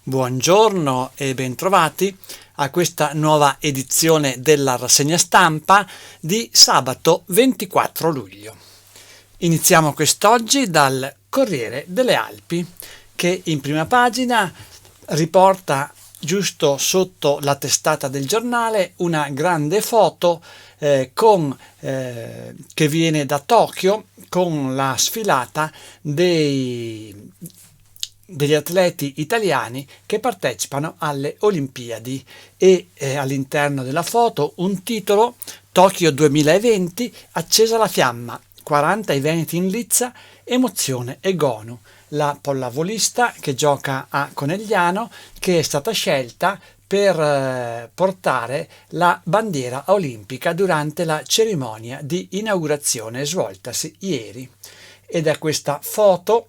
Buongiorno e bentrovati a questa nuova edizione della rassegna stampa di sabato 24 luglio. Iniziamo quest'oggi dal Corriere delle Alpi, che in prima pagina riporta giusto sotto la testata del giornale una grande foto che viene da Tokyo con la sfilata degli atleti italiani che partecipano alle Olimpiadi e all'interno della foto un titolo: Tokyo 2020, accesa la fiamma, 40 i veneti in lizza, emozione e Gonu, la pallavolista che gioca a Conegliano, che è stata scelta per portare la bandiera olimpica durante la cerimonia di inaugurazione svoltasi ieri. Ed è questa foto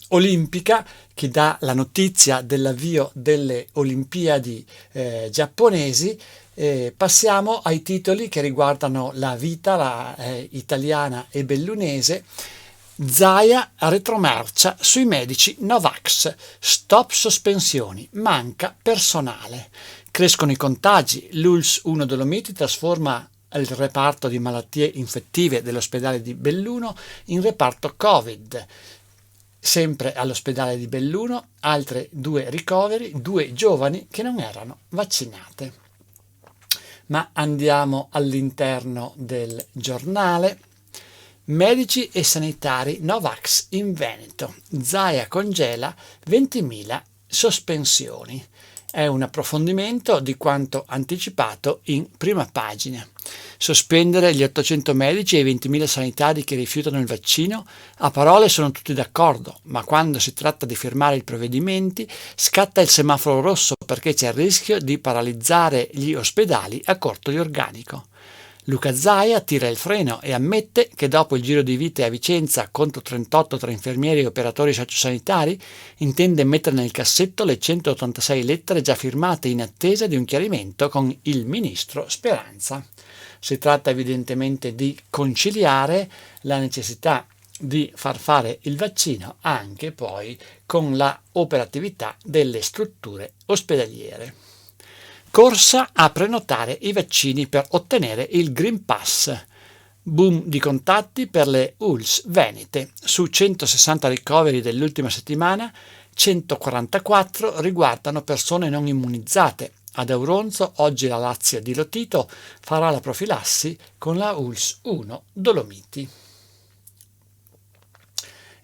olimpica che dà la notizia dell'avvio delle Olimpiadi giapponesi. Passiamo ai titoli che riguardano la vita italiana e bellunese. Zaia retromarcia sui medici Novax, stop sospensioni, manca personale. Crescono i contagi, l'ULSS 1 Dolomiti trasforma il reparto di malattie infettive dell'ospedale di Belluno in reparto Covid. Sempre all'ospedale di Belluno, altre 2 ricoveri, 2 giovani che non erano vaccinate. Ma andiamo all'interno del giornale. Medici e sanitari Novax in Veneto. Zaia congela 20.000 sospensioni. È un approfondimento di quanto anticipato in prima pagina. Sospendere gli 800 medici e i 20.000 sanitari che rifiutano il vaccino? A parole sono tutti d'accordo, ma quando si tratta di firmare i provvedimenti scatta il semaforo rosso perché c'è il rischio di paralizzare gli ospedali a corto di organico. Luca Zaia tira il freno e ammette che dopo il giro di vite a Vicenza contro 38 tra infermieri e operatori sociosanitari intende mettere nel cassetto le 186 lettere già firmate in attesa di un chiarimento con il ministro Speranza. Si tratta evidentemente di conciliare la necessità di far fare il vaccino anche poi con la operatività delle strutture ospedaliere. Corsa a prenotare i vaccini per ottenere il Green Pass. Boom di contatti per le ULSS venete. Su 160 ricoveri dell'ultima settimana, 144 riguardano persone non immunizzate. Ad Auronzo oggi la Lazio di Lotito farà la profilassi con la ULSS 1 Dolomiti.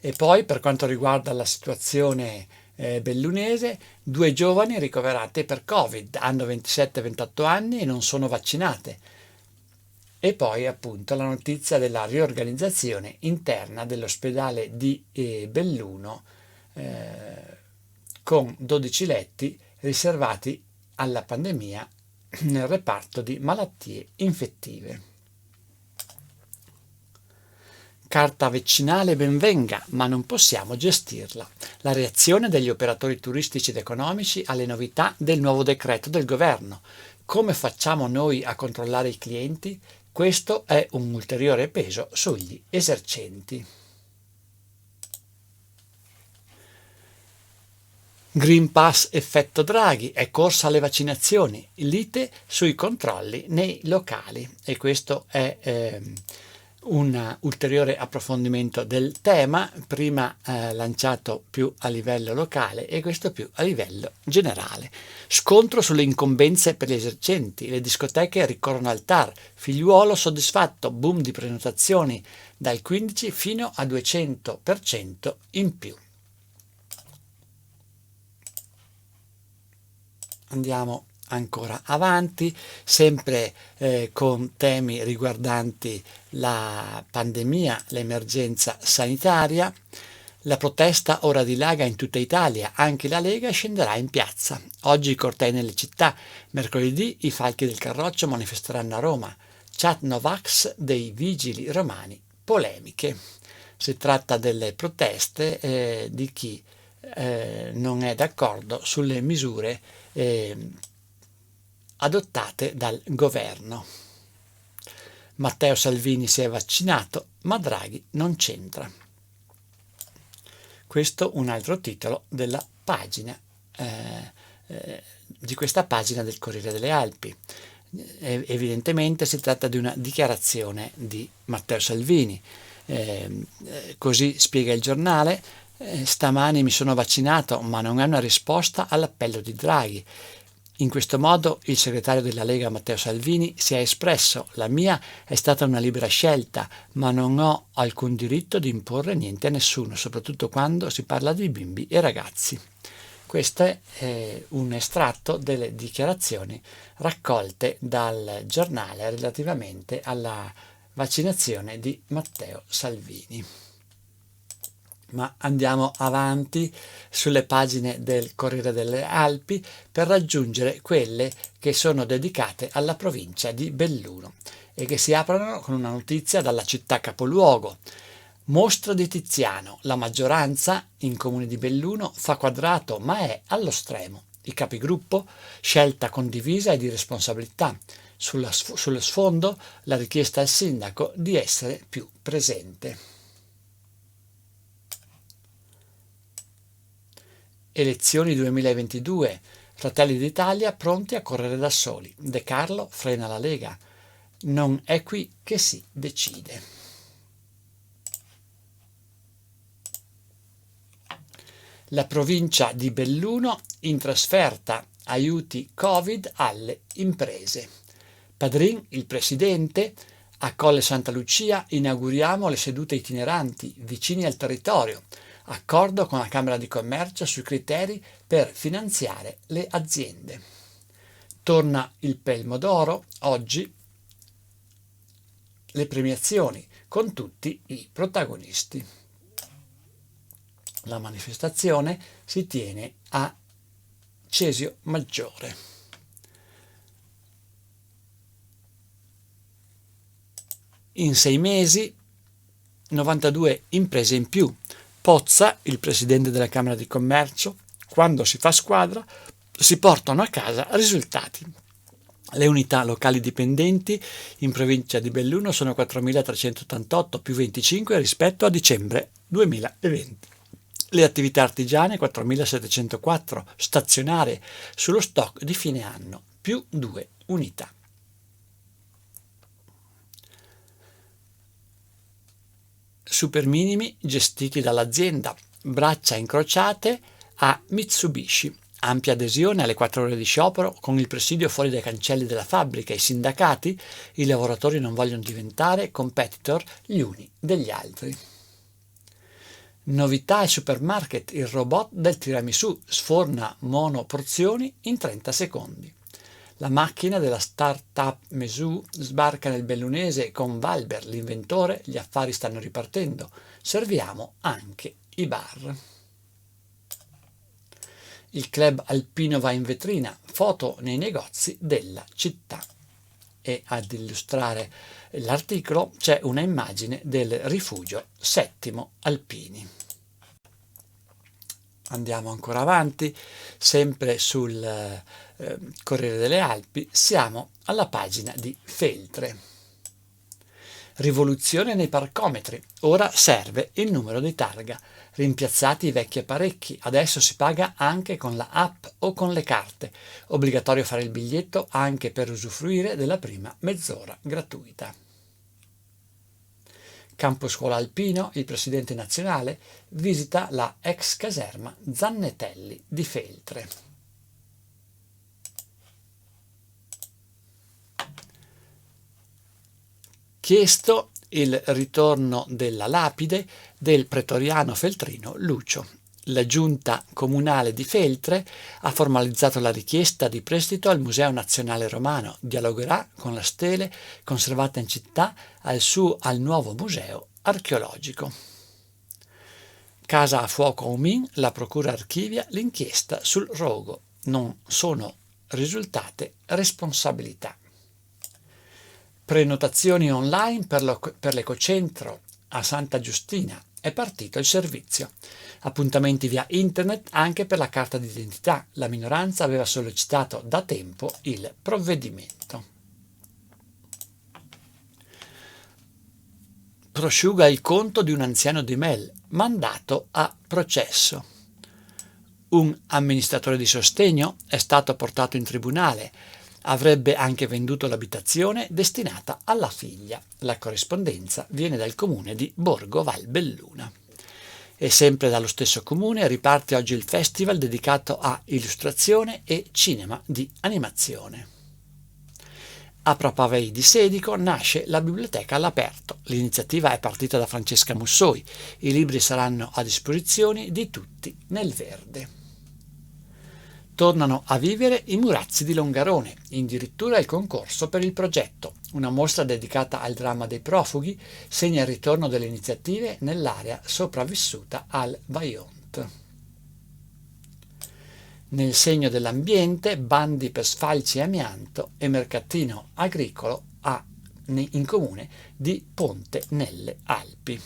E poi, per quanto riguarda la situazione bellunese, 2 giovani ricoverate per Covid, hanno 27 e 28 anni e non sono vaccinate. E poi appunto la notizia della riorganizzazione interna dell'ospedale di Belluno con 12 letti riservati alla pandemia nel reparto di malattie infettive. Carta vaccinale ben venga, ma non possiamo gestirla. La reazione degli operatori turistici ed economici alle novità del nuovo decreto del governo. Come facciamo noi a controllare i clienti? Questo è un ulteriore peso sugli esercenti. Green Pass effetto Draghi, è corsa alle vaccinazioni, lite sui controlli nei locali, e questo è un ulteriore approfondimento del tema, prima lanciato più a livello locale e questo più a livello generale. Scontro sulle incombenze per gli esercenti, le discoteche ricorrono al TAR, figliuolo soddisfatto, boom di prenotazioni dal 15 fino a 200% in più. Andiamo ancora avanti, sempre con temi riguardanti la pandemia, l'emergenza sanitaria. La protesta ora dilaga in tutta Italia, anche la Lega scenderà in piazza. Oggi i cortei nelle città, mercoledì i falchi del Carroccio manifesteranno a Roma. Chat Novax dei vigili romani, polemiche. Si tratta delle proteste di chi non è d'accordo sulle misure adottate dal governo. Matteo Salvini si è vaccinato, ma Draghi non c'entra. questo un altro titolo della pagina, di questa pagina del Corriere delle Alpi. Evidentemente si tratta di una dichiarazione di Matteo Salvini. Così spiega il giornale: stamani mi sono vaccinato, ma non è una risposta all'appello di Draghi. In questo modo il segretario della Lega Matteo Salvini si è espresso: la mia è stata una libera scelta, ma non ho alcun diritto di imporre niente a nessuno, soprattutto quando si parla di bimbi e ragazzi. Questo è un estratto delle dichiarazioni raccolte dal giornale relativamente alla vaccinazione di Matteo Salvini. Ma andiamo avanti sulle pagine del Corriere delle Alpi per raggiungere quelle che sono dedicate alla provincia di Belluno e che si aprono con una notizia dalla città capoluogo. Mostra di Tiziano: la maggioranza in comune di Belluno fa quadrato ma è allo stremo. I capigruppo: scelta condivisa e di responsabilità. Sullo sfondo la richiesta al sindaco di essere più presente. Elezioni 2022. Fratelli d'Italia pronti a correre da soli. De Carlo frena la Lega. Non è qui che si decide. La provincia di Belluno in trasferta, aiuti Covid alle imprese. Padrin, il presidente: a Colle Santa Lucia inauguriamo le sedute itineranti vicini al territorio. Accordo con la Camera di Commercio sui criteri per finanziare le aziende. Torna il Pelmo d'Oro, oggi le premiazioni con tutti i protagonisti. La manifestazione si tiene a Cesio Maggiore. In 6 mesi 92 imprese in più. Pozza, il presidente della Camera di Commercio: quando si fa squadra si portano a casa risultati. Le unità locali dipendenti in provincia di Belluno sono 4.388 più 25 rispetto a dicembre 2020. Le attività artigiane 4.704 stazionarie sullo stock di fine anno, più 2 unità. Superminimi gestiti dall'azienda, braccia incrociate a Mitsubishi. Ampia adesione alle 4 ore di sciopero con il presidio fuori dai cancelli della fabbrica. I sindacati: i lavoratori non vogliono diventare competitor gli uni degli altri. Novità ai supermarket: il robot del tiramisù sforna monoporzioni in 30 secondi. La macchina della start-up Mesù sbarca nel bellunese con Valber, l'inventore: gli affari stanno ripartendo, serviamo anche i bar. Il club alpino va in vetrina, foto nei negozi della città. E ad illustrare l'articolo c'è una immagine del rifugio Settimo Alpini. Andiamo ancora avanti, sempre sul Corriere delle Alpi, siamo alla pagina di Feltre. Rivoluzione nei parcometri, ora serve il numero di targa. Rimpiazzati i vecchi apparecchi, adesso si paga anche con la app o con le carte. Obbligatorio fare il biglietto anche per usufruire della prima mezz'ora gratuita. Campo Scuola Alpino, il presidente nazionale visita la ex caserma Zannetelli di Feltre. Chiesto il ritorno della lapide del pretoriano feltrino Lucio. La giunta comunale di Feltre ha formalizzato la richiesta di prestito al Museo Nazionale Romano. Dialogherà con la stele conservata in città al nuovo museo archeologico. Casa a fuoco a Umin, la procura archivia l'inchiesta sul rogo. Non sono risultate responsabilità. Prenotazioni online per l'Ecocentro a Santa Giustina. È partito il servizio. Appuntamenti via internet anche per la carta d'identità. La minoranza aveva sollecitato da tempo il provvedimento. prosciuga il conto di un anziano di Mel, mandato a processo. Un amministratore di sostegno è stato portato in tribunale. Avrebbe anche venduto l'abitazione destinata alla figlia. La corrispondenza viene dal comune di Borgo Valbelluna. E sempre dallo stesso comune riparte oggi il festival dedicato a illustrazione e cinema di animazione. A Propavei di Sedico nasce la biblioteca all'aperto. L'iniziativa è partita da Francesca Mussoi. I libri saranno a disposizione di tutti nel verde. Tornano a vivere i Murazzi di Longarone, addirittura il concorso per il progetto. Una mostra dedicata al dramma dei profughi segna il ritorno delle iniziative nell'area sopravvissuta al Vajont. Nel segno dell'ambiente, bandi per sfalci e amianto e mercatino agricolo in comune di Ponte nelle Alpi.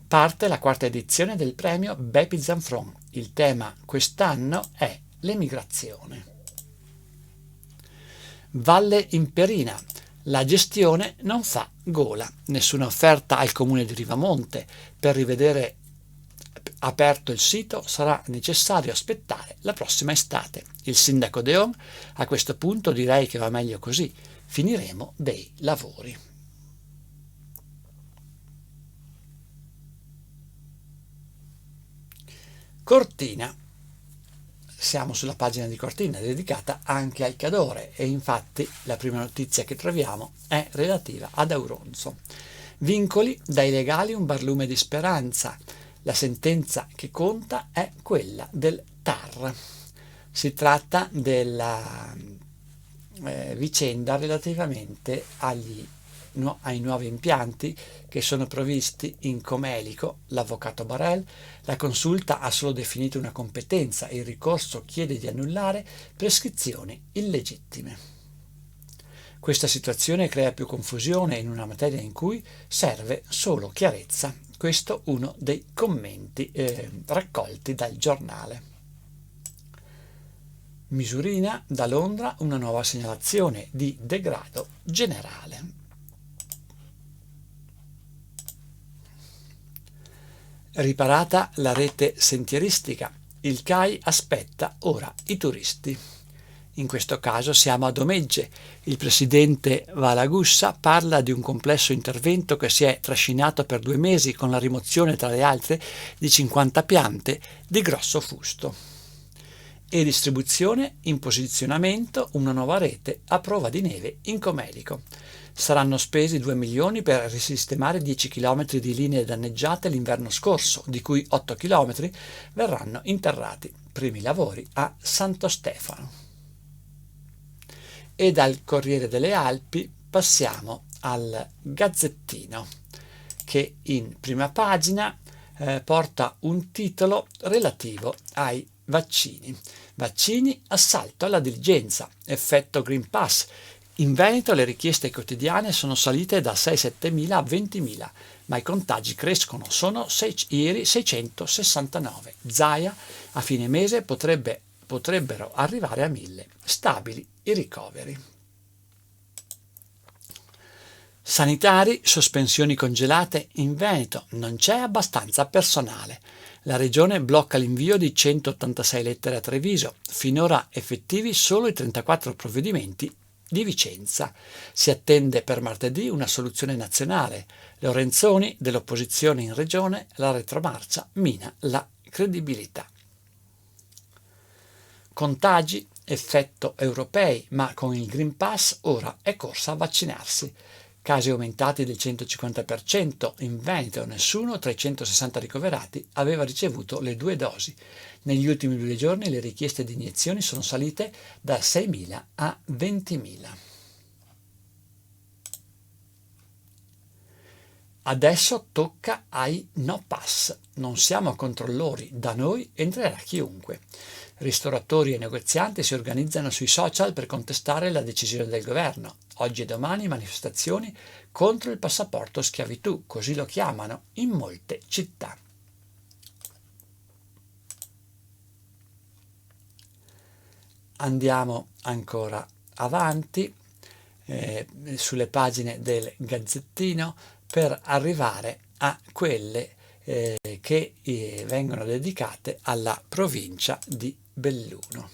Parte la quarta edizione del premio Bepi Zanfron. Il tema quest'anno è l'emigrazione. Valle Imperina. La gestione non fa gola. Nessuna offerta al comune di Rivamonte. Per rivedere aperto il sito sarà necessario aspettare la prossima estate. Il sindaco Deon: a questo punto direi che va meglio così, finiremo dei lavori. Cortina. Siamo sulla pagina di Cortina dedicata anche al Cadore e infatti la prima notizia che troviamo è relativa ad Auronzo. Vincoli dai legali, un barlume di speranza. La sentenza che conta è quella del TAR. Si tratta della vicenda relativamente ai nuovi impianti che sono previsti in Comelico. L'avvocato Barel: la consulta ha solo definito una competenza e il ricorso chiede di annullare prescrizioni illegittime. Questa situazione crea più confusione in una materia in cui serve solo chiarezza. Questo uno dei commenti raccolti dal giornale. Misurina, da Londra una nuova segnalazione di degrado generale. Riparata la rete sentieristica, il CAI aspetta ora i turisti. In questo caso siamo a Domegge. Il presidente Valagussa parla di un complesso intervento che si è trascinato per 2 mesi con la rimozione, tra le altre, di 50 piante di grosso fusto. E distribuzione in posizionamento una nuova rete a prova di neve in Comelico. Saranno spesi 2 milioni per risistemare 10 km di linee danneggiate l'inverno scorso, di cui 8 km verranno interrati. Primi lavori a Santo Stefano. E dal Corriere delle Alpi passiamo al Gazzettino, che in prima pagina porta un titolo relativo ai vaccini. Vaccini, assalto alla diligenza, effetto Green Pass. In Veneto le richieste quotidiane sono salite da 6-7 mila a 20 mila, ma i contagi crescono, sono ieri 669. Zaia: a fine mese potrebbero arrivare a 1000. Stabili i ricoveri. Sanitari, sospensioni congelate in Veneto, non c'è abbastanza personale. La regione blocca l'invio di 186 lettere a Treviso, finora effettivi solo i 34 provvedimenti di Vicenza. Si attende per martedì una soluzione nazionale. Lorenzoni, dell'opposizione in regione: la retromarcia mina la credibilità. Contagi, effetto europei, ma con il Green Pass ora è corsa a vaccinarsi. Casi aumentati del 150%, in Veneto nessuno tra i 160 ricoverati aveva ricevuto le 2 dosi. Negli ultimi 2 giorni le richieste di iniezioni sono salite da 6.000 a 20.000. Adesso tocca ai no pass. Non siamo controllori, da noi entrerà chiunque. Ristoratori e negozianti si organizzano sui social per contestare la decisione del governo. Oggi e domani manifestazioni contro il passaporto schiavitù, così lo chiamano in molte città. Andiamo ancora avanti sulle pagine del Gazzettino. per arrivare a quelle che vengono dedicate alla provincia di Belluno.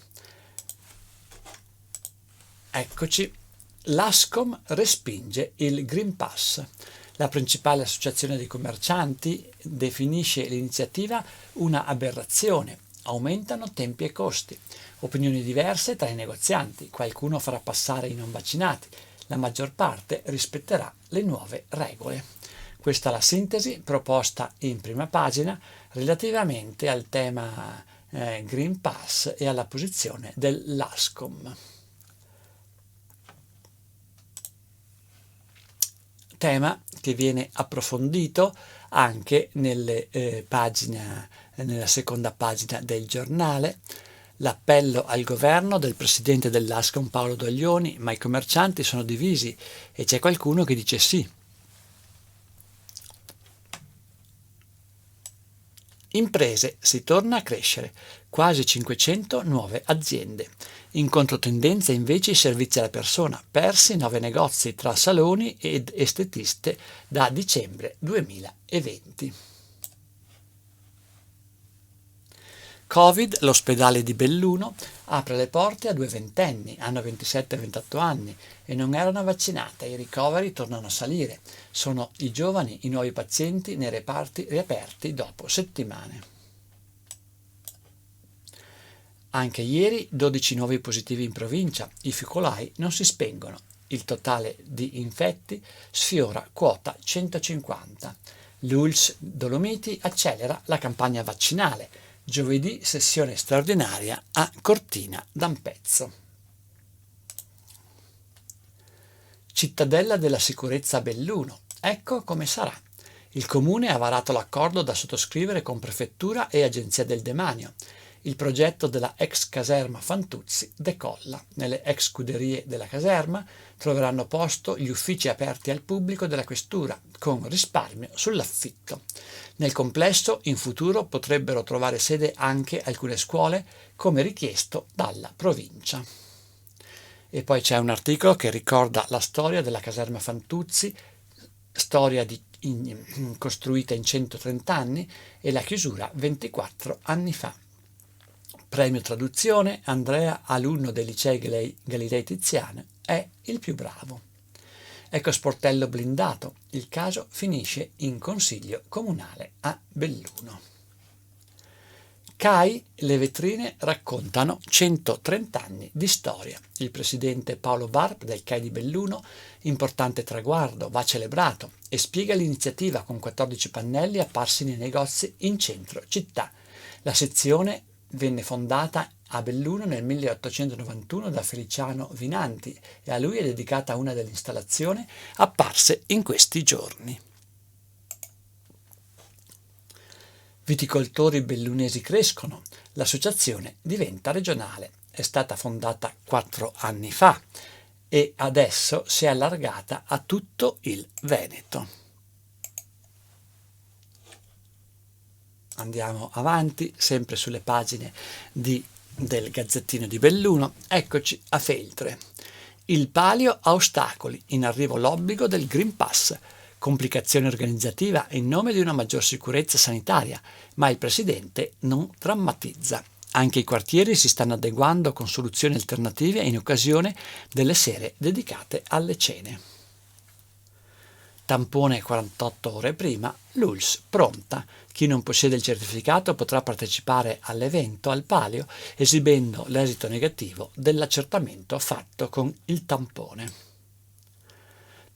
Eccoci, l'Ascom respinge il Green Pass. La principale associazione dei commercianti definisce l'iniziativa una aberrazione. Aumentano tempi e costi. Opinioni diverse tra i negozianti. Qualcuno farà passare i non vaccinati. La maggior parte rispetterà le nuove regole. Questa è la sintesi proposta in prima pagina relativamente al tema Green Pass e alla posizione dell'Ascom. Tema che viene approfondito anche nella seconda pagina del giornale. L'appello al governo del presidente dell'Ascom Paolo Doglioni, ma i commercianti sono divisi e c'è qualcuno che dice sì. Imprese, si torna a crescere, quasi 500 nuove aziende. In controtendenza invece i servizi alla persona, persi 9 negozi tra saloni ed estetiste da dicembre 2020. Covid, l'ospedale di Belluno apre le porte a 2 ventenni, hanno 27 e 28 anni e non erano vaccinate, i ricoveri tornano a salire. Sono i giovani i nuovi pazienti nei reparti riaperti dopo settimane. Anche ieri 12 nuovi positivi in provincia, i focolai non si spengono. Il totale di infetti sfiora quota 150. L'ULSS Dolomiti accelera la campagna vaccinale. Giovedì sessione straordinaria a Cortina d'Ampezzo. Cittadella della sicurezza a Belluno. Ecco come sarà. Il comune ha varato l'accordo da sottoscrivere con prefettura e agenzia del demanio. Il progetto della ex caserma Fantuzzi decolla. Nelle ex scuderie della caserma troveranno posto gli uffici aperti al pubblico della questura, con risparmio sull'affitto. Nel complesso, in futuro, potrebbero trovare sede anche alcune scuole, come richiesto dalla provincia. E poi c'è un articolo che ricorda la storia della caserma Fantuzzi, storia costruita in 130 anni e la chiusura 24 anni fa. Premio traduzione, Andrea, alunno del liceo Galilei Tiziano, è il più bravo. Ecco sportello blindato, il caso finisce in consiglio comunale a Belluno. CAI, le vetrine raccontano 130 anni di storia. Il presidente Paolo Barb del CAI di Belluno, importante traguardo, va celebrato e spiega l'iniziativa con 14 pannelli apparsi nei negozi in centro città. La sezione venne fondata a Belluno nel 1891 da Feliciano Vinanti e a lui è dedicata una delle installazioni apparse in questi giorni. Viticoltori bellunesi crescono, l'associazione diventa regionale, è stata fondata 4 anni fa e adesso si è allargata a tutto il Veneto. Andiamo avanti, sempre sulle pagine del Gazzettino di Belluno. Eccoci a Feltre. Il palio a ostacoli, in arrivo l'obbligo del Green Pass. Complicazione organizzativa in nome di una maggior sicurezza sanitaria, ma il presidente non drammatizza. Anche i quartieri si stanno adeguando con soluzioni alternative in occasione delle sere dedicate alle cene. Tampone 48 ore prima, l'ULSS pronta. Chi non possiede il certificato potrà partecipare all'evento al palio esibendo l'esito negativo dell'accertamento fatto con il tampone.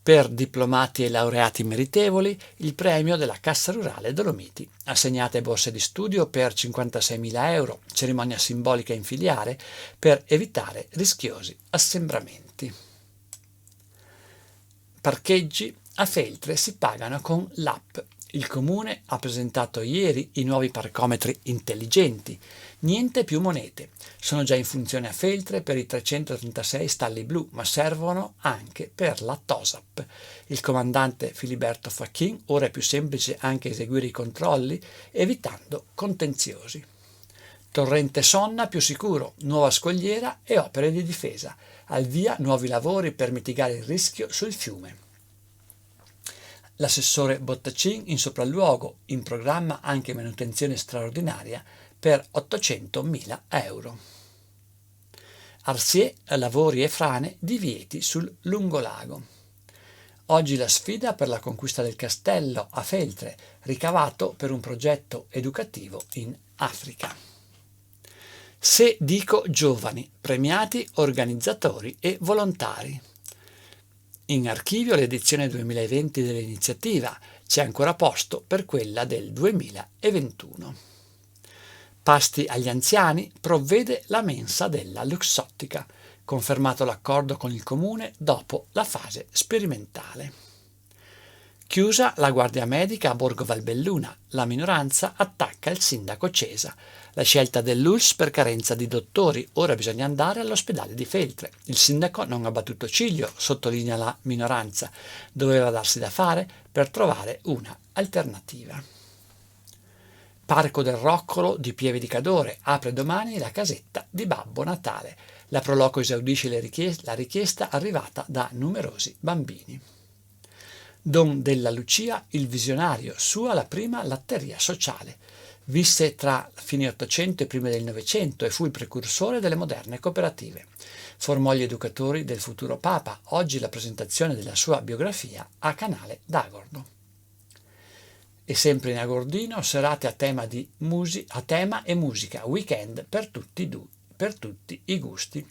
Per diplomati e laureati meritevoli, il premio della Cassa Rurale Dolomiti. Assegnate borse di studio per 56.000 euro, cerimonia simbolica in filiale per evitare rischiosi assembramenti. Parcheggi a Feltre si pagano con l'app. Il comune ha presentato ieri i nuovi parcometri intelligenti. Niente più monete. Sono già in funzione a Feltre per i 336 stalli blu, ma servono anche per la TOSAP. Il comandante Filiberto Facchin, ora è più semplice anche eseguire i controlli, evitando contenziosi. Torrente Sonna più sicuro, nuova scogliera e opere di difesa. Al via nuovi lavori per mitigare il rischio sul fiume. L'assessore Bottacin in sopralluogo, in programma anche manutenzione straordinaria per 800.000 euro. Arsier, lavori e frane, divieti sul lungolago. Oggi la sfida per la conquista del castello a Feltre, ricavato per un progetto educativo in Africa. Se dico giovani, premiati organizzatori e volontari. In archivio l'edizione 2020 dell'iniziativa, c'è ancora posto per quella del 2021. Pasti agli anziani provvede la mensa della Luxottica, confermato l'accordo con il comune dopo la fase sperimentale. Chiusa la guardia medica a Borgo Valbelluna, la minoranza attacca il sindaco Cesa. La scelta dell'ULSS per carenza di dottori, ora bisogna andare all'ospedale di Feltre. Il sindaco non ha battuto ciglio, sottolinea la minoranza, doveva darsi da fare per trovare una alternativa. Parco del Roccolo di Pieve di Cadore, apre domani la casetta di Babbo Natale. La Proloco esaudisce la richiesta arrivata da numerosi bambini. Don della Lucia, il visionario, sua la prima latteria sociale. Visse tra fine Ottocento e prime del Novecento e fu il precursore delle moderne cooperative. Formò gli educatori del futuro Papa, oggi la presentazione della sua biografia a Canale d'Agordo. E sempre in Agordino, serate a tema e musica, weekend per tutti i gusti.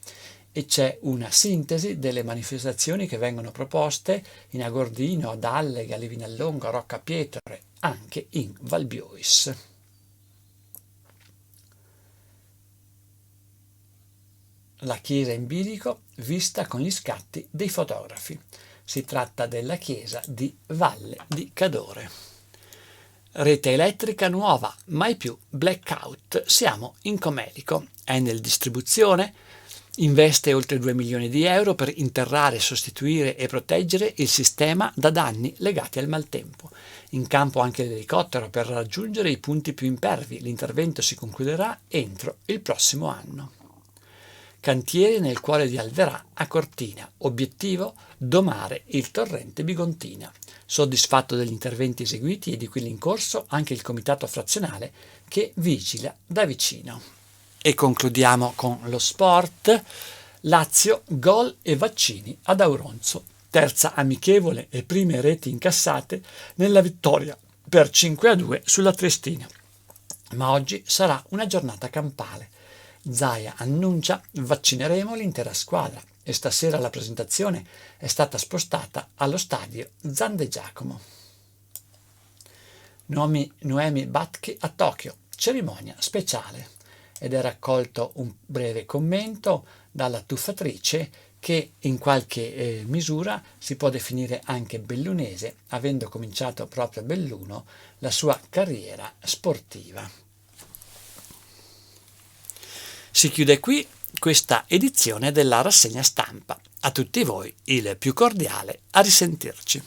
E c'è una sintesi delle manifestazioni che vengono proposte in Agordino, ad Allega, Livinallonga, Rocca Pietre, anche in Valbiois. La chiesa in bilico vista con gli scatti dei fotografi. Si tratta della chiesa di Valle di Cadore. Rete elettrica nuova, mai più blackout. Siamo in Comelico. Enel Distribuzione investe oltre 2 milioni di euro per interrare, sostituire e proteggere il sistema da danni legati al maltempo. In campo anche l'elicottero per raggiungere i punti più impervi. L'intervento si concluderà entro il prossimo anno. Cantieri nel cuore di Alverà a Cortina. Obiettivo: domare il torrente Bigontina. Soddisfatto degli interventi eseguiti e di quelli in corso anche il comitato frazionale che vigila da vicino. E concludiamo con lo sport. Lazio, gol e vaccini ad Auronzo. Terza amichevole e prime reti incassate nella vittoria per 5-2 sulla Triestina. Ma oggi sarà una giornata campale. Zaia annuncia: vaccineremo l'intera squadra, e stasera la presentazione è stata spostata allo stadio San de Giacomo. Noemi Batchi a Tokyo, cerimonia speciale, ed è raccolto un breve commento dalla tuffatrice che in qualche misura si può definire anche bellunese, avendo cominciato proprio a Belluno la sua carriera sportiva. Si chiude qui questa edizione della rassegna stampa. A tutti voi il più cordiale a risentirci.